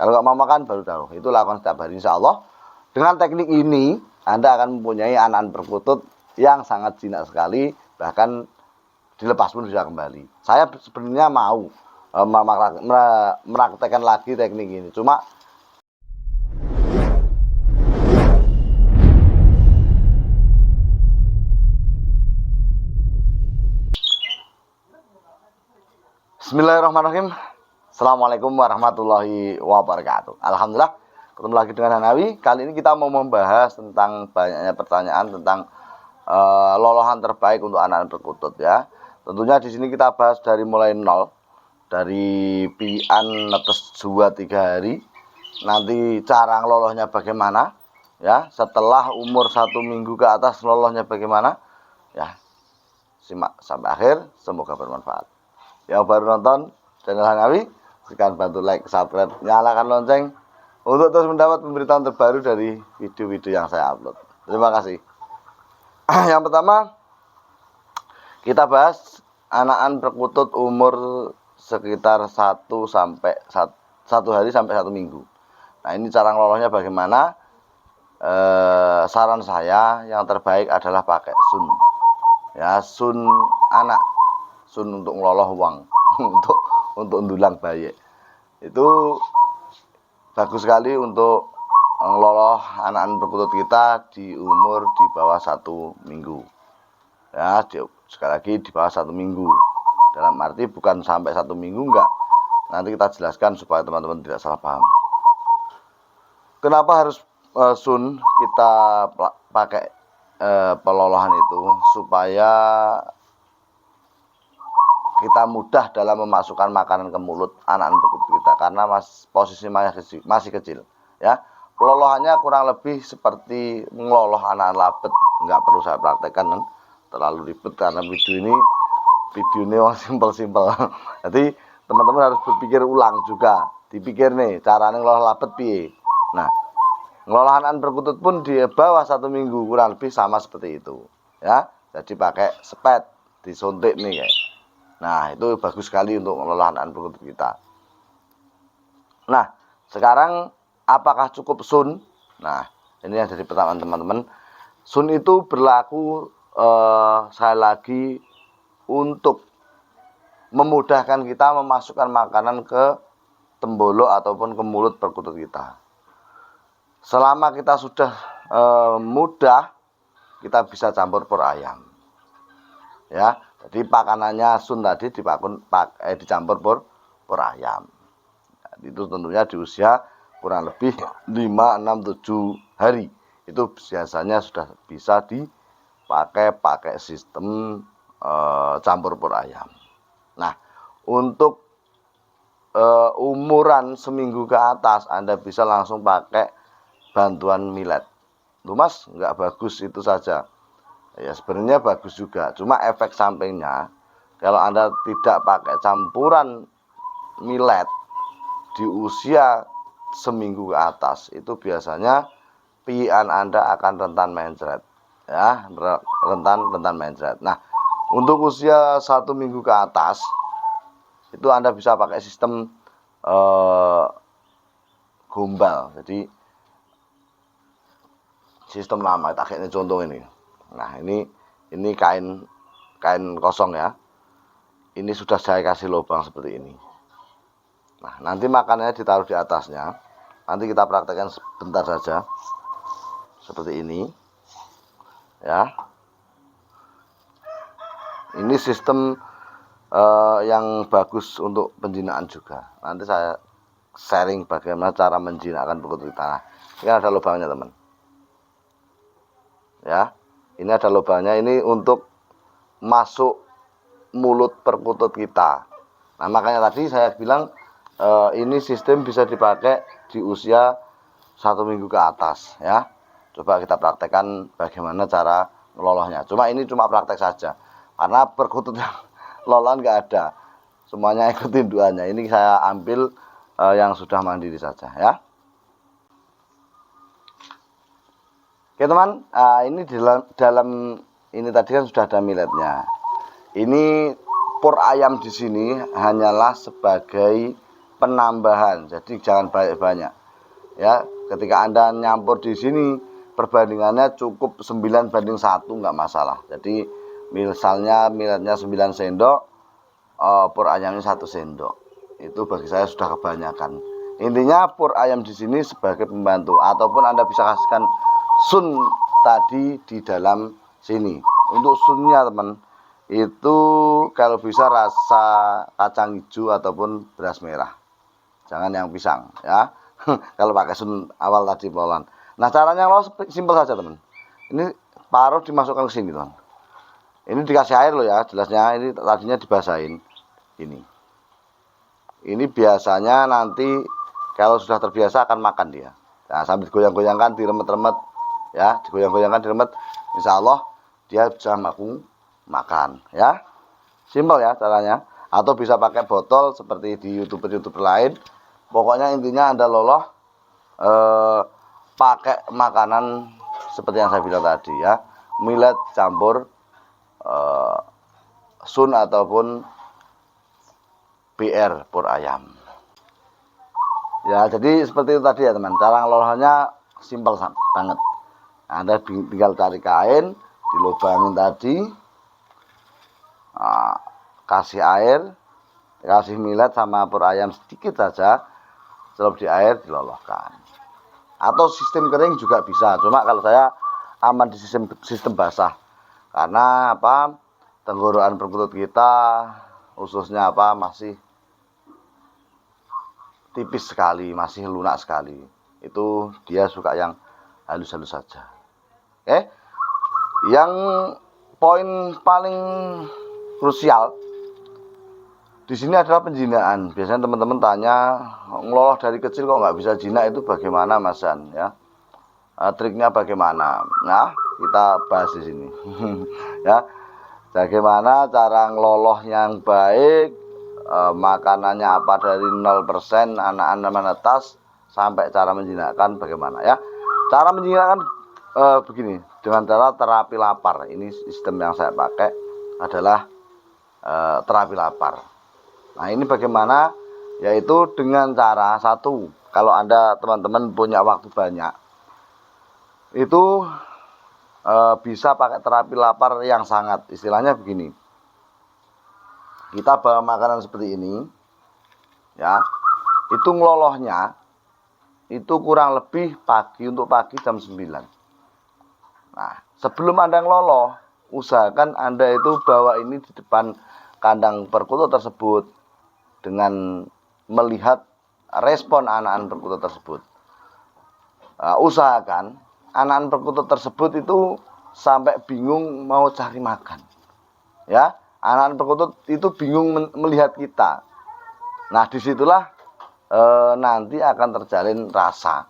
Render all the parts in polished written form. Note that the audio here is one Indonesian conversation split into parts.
Kalau nggak mau makan baru taruh. Itu lakukan setiap hari insya Allah. Dengan teknik ini Anda akan mempunyai anakan perkutut yang sangat jinak sekali, bahkan dilepas pun bisa kembali. Saya sebenarnya mau meraktekkan lagi teknik ini, cuma Bismillahirrahmanirrahim. Assalamualaikum warahmatullahi wabarakatuh. Alhamdulillah, ketemu lagi dengan Hanawi. Kali ini kita mau membahas tentang banyaknya pertanyaan tentang lolohan terbaik untuk anakan perkutut ya. Tentunya di sini kita bahas dari mulai nol, dari pian netes 2-3 hari. Nanti cara ngelolohnya bagaimana ya. Setelah umur 1 minggu ke atas lolohnya bagaimana ya. Simak sampai akhir, semoga bermanfaat. Yang baru nonton channel Hanawi, silakan bantu like, subscribe, nyalakan lonceng untuk terus mendapat pemberitaan terbaru dari video-video yang saya upload. Terima kasih. Yang pertama, kita bahas anakan perkutut umur sekitar 1 hari sampai 1 minggu. Nah, ini cara ngelolosnya bagaimana? Saran saya yang terbaik adalah pakai sun. Ya, sun anak. Sun untuk ngeloloh uang, untuk ndulang bayi. Itu bagus sekali untuk ngeloloh anakan perkutut kita di umur di bawah 1 minggu. Ya, sekali lagi di bawah 1 minggu. Dalam arti bukan sampai 1 minggu, enggak. Nanti kita jelaskan supaya teman-teman tidak salah paham. Kenapa harus sun kita pakai pelolohan itu? Supaya kita mudah dalam memasukkan makanan ke mulut anakan perkutut kita, karena posisi masih kecil ya. Pelolohannya kurang lebih seperti ngeloloh anakan labet, nggak perlu saya praktekkan kan, terlalu ribet karena video ini simpel-simpel. Jadi teman-teman harus berpikir ulang juga, dipikir nih caranya ngelolah labet piye. Nah, ngelolah anakan perkutut pun di bawah 1 minggu kurang lebih sama seperti itu ya. Jadi pakai sepet, disuntik nih kayak. Nah, itu bagus sekali untuk mengelola anakan perkutut kita. Nah, sekarang apakah cukup sun? Nah, ini yang jadi pertanyaan teman-teman. Sun itu berlaku sekali lagi untuk memudahkan kita memasukkan makanan ke tembolok ataupun ke mulut perkutut kita. Selama kita sudah mudah, kita bisa campur pur ayam. Ya. Jadi pakanannya sun tadi dicampur pur ayam. Nah, itu tentunya di usia kurang lebih 5, 6, 7 hari. Itu biasanya sudah bisa pakai sistem campur pur ayam. Nah, untuk umuran seminggu ke atas Anda bisa langsung pakai bantuan millet. Loh Mas, nggak bagus itu saja. Ya sebenarnya bagus juga, cuma efek sampingnya kalau Anda tidak pakai campuran millet di usia seminggu ke atas, itu biasanya pian Anda akan rentan mencret ya, rentan mencret. Nah, untuk usia 1 minggu ke atas itu Anda bisa pakai sistem gombal. Jadi sistem lama, tak kayak contoh ini. Nah, ini kain kosong ya. Ini sudah saya kasih lubang seperti ini. Nah, nanti makanannya ditaruh di atasnya. Nanti kita praktekkan sebentar saja. Seperti ini. Ya. Ini sistem yang bagus untuk penjinaan juga. Nanti saya sharing bagaimana cara menjinakkan perkutut kita. Nah, ini ada lubangnya, teman. Ya. Ini ada lubangnya, ini untuk masuk mulut perkutut kita. Nah, makanya tadi saya bilang ini sistem bisa dipakai di usia 1 minggu ke atas ya. Coba kita praktekkan bagaimana cara ngelolosnya. Ini cuma praktek saja, karena perkutut yang lolohan nggak ada. Semuanya ikutin duanya. Ini saya ambil yang sudah mandiri saja ya. Oke teman, ini dalam ini tadi kan sudah ada milletnya. Ini pur ayam di sini hanyalah sebagai penambahan. Jadi jangan banyak-banyak. Ya, ketika Anda nyampur di sini perbandingannya cukup 9:1 nggak masalah. Jadi misalnya milletnya 9 sendok, pur ayamnya 1 sendok. Itu bagi saya sudah kebanyakan. Intinya pur ayam di sini sebagai pembantu, ataupun Anda bisa kasihkan sun tadi di dalam sini. Untuk sunnya teman, itu kalau bisa rasa kacang hijau ataupun beras merah. Jangan yang pisang ya. Kalau pakai sun awal tadi pelolan. Nah, caranya lo simpel saja teman. Ini paruh dimasukkan ke sini teman. Ini dikasih air loh ya, jelasnya ini tadinya dibasahin. Ini biasanya nanti kalau sudah terbiasa akan makan dia. Nah, sambil goyang-goyangkan, diremet-remet ya, digoyang-goyangkan, diremet. Insya Allah dia bisa makan ya. Simpel ya caranya. Atau bisa pakai botol seperti di YouTuber-YouTuber lain. Pokoknya intinya Anda loloh pakai makanan seperti yang saya bilang tadi ya, millet campur sun ataupun BR pur ayam. Ya, jadi seperti itu tadi ya teman. Cara ngelolahnya simpel banget. Anda tinggal cari kain, dilubangin tadi, kasih air, kasih millet sama pur ayam sedikit saja, celup di air, diloloskan. Atau sistem kering juga bisa. Cuma kalau saya aman di sistem basah. Karena apa? Tenggorokan perkutut kita ususnya apa masih tipis sekali, masih lunak sekali. Itu dia suka yang halus-halus saja. Oke. Yang poin paling krusial di sini adalah penjinaan. Biasanya teman-teman tanya, ngeloloh dari kecil kok nggak bisa jinak, itu bagaimana Mas San ya? Triknya bagaimana? Nah, kita bahas di sini. Ya, bagaimana cara ngeloloh yang baik, makanannya apa dari 0%, anak-anak menetas, sampai cara menjinakkan bagaimana ya? Cara menjinakkan begini, dengan cara terapi lapar. Ini sistem yang saya pakai adalah terapi lapar. Nah, ini bagaimana? Yaitu dengan cara satu, kalau Anda teman-teman punya waktu banyak, itu bisa pakai terapi lapar yang sangat, istilahnya begini. Kita bawa makanan seperti ini, ya, itu ngelolohnya itu kurang lebih untuk pagi jam 9. Nah, sebelum Anda ngeloloh, usahakan Anda itu bawa ini di depan kandang perkutut tersebut dengan melihat respon anak-anak perkutut tersebut. Usahakan anak-anak perkutut tersebut itu sampai bingung mau cari makan. Ya, anak-anak perkutut itu bingung melihat kita. Nah, disitulah nanti akan terjalin rasa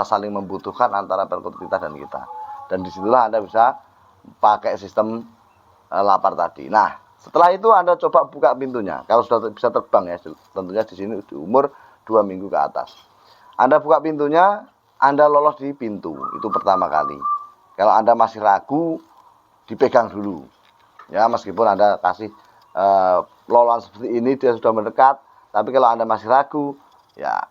saling membutuhkan antara perkutut kita dan kita. Dan disitulah Anda bisa pakai sistem lapar tadi. Nah, setelah itu Anda coba buka pintunya. Kalau sudah bisa terbang ya, tentunya di sini di umur 2 minggu ke atas. Anda buka pintunya, Anda lolos di pintu. Itu pertama kali. Kalau Anda masih ragu, dipegang dulu. Ya, meskipun Anda kasih loloan seperti ini, dia sudah mendekat. Tapi kalau Anda masih ragu, ya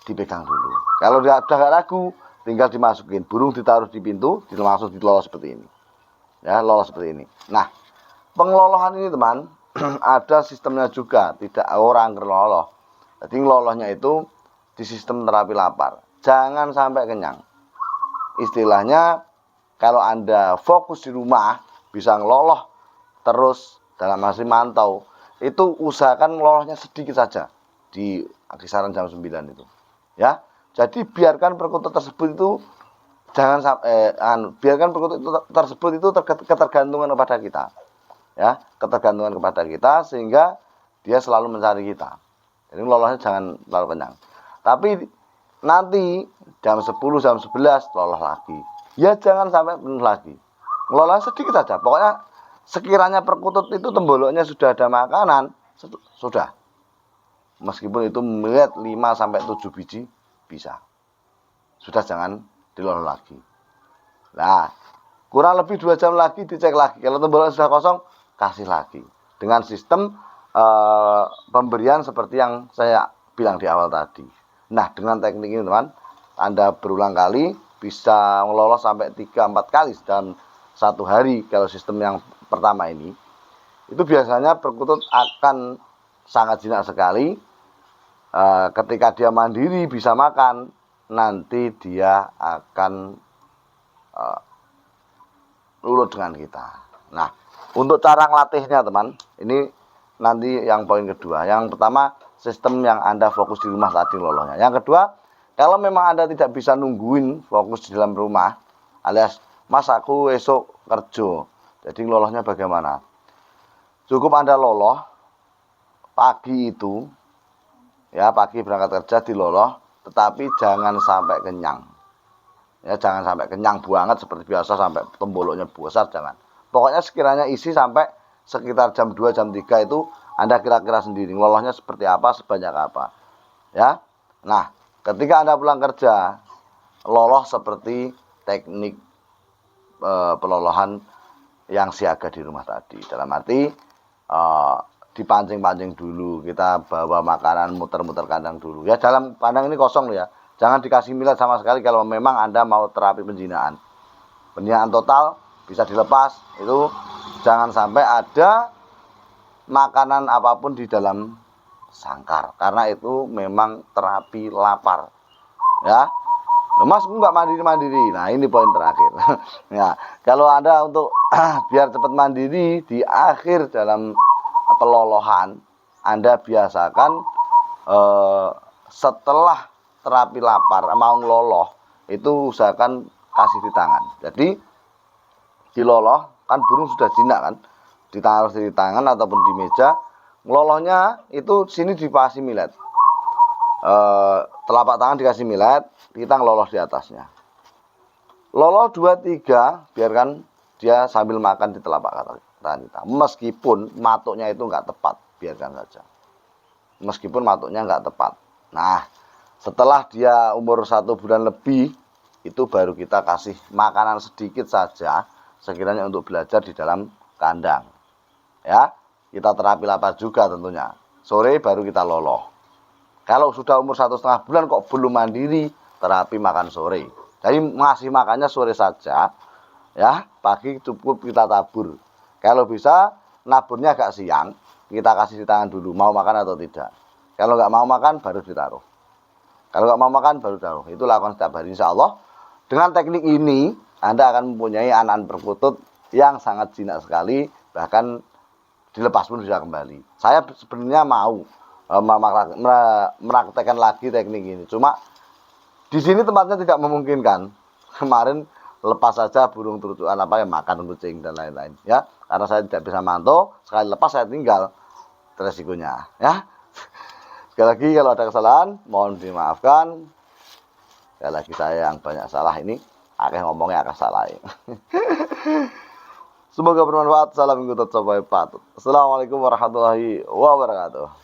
dipegang dulu. Kalau dia sudah nggak ragu, tinggal dimasukin. Burung ditaruh di pintu, langsung dilolos seperti ini. Ya, lolos seperti ini. Nah, pengelolohan ini teman, ada sistemnya juga, tidak orang ngeloloh. Jadi ngelolohnya itu di sistem terapi lapar. Jangan sampai kenyang. Istilahnya, kalau Anda fokus di rumah, bisa ngeloloh terus dalam masih mantau, itu usahakan ngelolohnya sedikit saja di kisaran jam 9 itu. Ya, jadi biarkan perkutut tersebut itu biarkan perkutut tersebut itu ketergantungan kepada kita. Ya, ketergantungan kepada kita sehingga dia selalu mencari kita. Jadi lolosnya jangan terlalu kenyang. Tapi nanti jam 10, jam 11 lolos lagi. Ya jangan sampai penuh lagi. Ngelola sedikit saja. Pokoknya sekiranya perkutut itu temboloknya sudah ada makanan, sudah. Meskipun itu melihat 5 sampai 7 biji bisa. Sudah jangan diloloh lagi. Nah, kurang lebih 2 jam lagi dicek lagi. Kalau temboloknya sudah kosong, kasih lagi. Dengan sistem pemberian seperti yang saya bilang di awal tadi. Nah, dengan teknik ini teman, Anda berulang kali bisa lolos sampai 3-4 kali dalam satu hari. Kalau sistem yang pertama ini, itu biasanya perkutut akan sangat jinak sekali. Ketika dia mandiri bisa makan, nanti dia akan lurut dengan kita. Nah, untuk cara ngelatihnya teman, ini nanti yang poin kedua. Yang pertama, sistem yang Anda fokus di rumah tadi lolohnya. Yang kedua, kalau memang Anda tidak bisa nungguin fokus di dalam rumah, alias mas aku esok kerja, jadi lolohnya bagaimana? Cukup Anda loloh pagi itu, ya pagi berangkat kerja diloloh, tetapi jangan sampai kenyang. Ya jangan sampai kenyang banget seperti biasa sampai temboloknya besar, jangan. Pokoknya sekiranya isi sampai sekitar jam 2 jam 3 itu Anda kira-kira sendiri lolohnya seperti apa, sebanyak apa. Ya. Nah, ketika Anda pulang kerja, loloh seperti teknik pelolohan yang siaga di rumah tadi. Dalam arti dipancing-pancing dulu, kita bawa makanan muter-muter kandang dulu. Ya dalam kandang ini kosong loh ya. Jangan dikasih millet sama sekali kalau memang Anda mau terapi penjinaan. Penjinaan total bisa dilepas, itu jangan sampai ada makanan apapun di dalam sangkar, karena itu memang terapi lapar. Ya. Loh, mas nggak mandiri-mandiri. Nah ini poin terakhir. Ya, kalau Anda untuk biar cepat mandiri di akhir dalam pelolohan, Anda biasakan setelah terapi lapar mau ngeloloh itu usahakan kasih di tangan. Jadi diloloh kan burung sudah jinak kan, ditaruh di tangan ataupun di meja. Ngelolohnya itu sini dikasih millet, telapak tangan dikasih millet, kita ngeloloh di atasnya. Loloh 2-3, biarkan dia sambil makan di telapak tangan kita. Meskipun matuknya itu nggak tepat, biarkan saja. Meskipun matuknya nggak tepat. Nah, setelah dia umur 1 bulan lebih, itu baru kita kasih makanan sedikit saja, sekiranya untuk belajar di dalam kandang. Ya, kita terapi lapar juga tentunya. Sore baru kita loloh. Kalau sudah umur 1,5 bulan kok belum mandiri, terapi makan sore. Jadi ngasih makannya sore saja, ya pagi cukup kita tabur. Kalau bisa naburnya agak siang, kita kasih di tangan dulu, mau makan atau tidak. Kalau nggak mau makan baru ditaruh. Kalau nggak mau makan baru taruh. Itu lakukan setiap hari. Insya Allah dengan teknik ini Anda akan mempunyai anak perkutut yang sangat jinak sekali. Bahkan dilepas pun bisa kembali. Saya sebenarnya mau meraktekkan lagi teknik ini. Cuma di sini tempatnya tidak memungkinkan. Kemarin lepas saja burung terucuan apa yang makan kucing dan lain-lain. Ya, karena saya tidak bisa mantau. Sekali lepas saya tinggal resikonya. Ya. Sekali lagi kalau ada kesalahan mohon dimaafkan. Sekali lagi saya yang banyak salah ini, akhirnya ngomongnya akan salah. Semoga bermanfaat. Salam ngikut sampai patut. Assalamualaikum warahmatullahi wabarakatuh.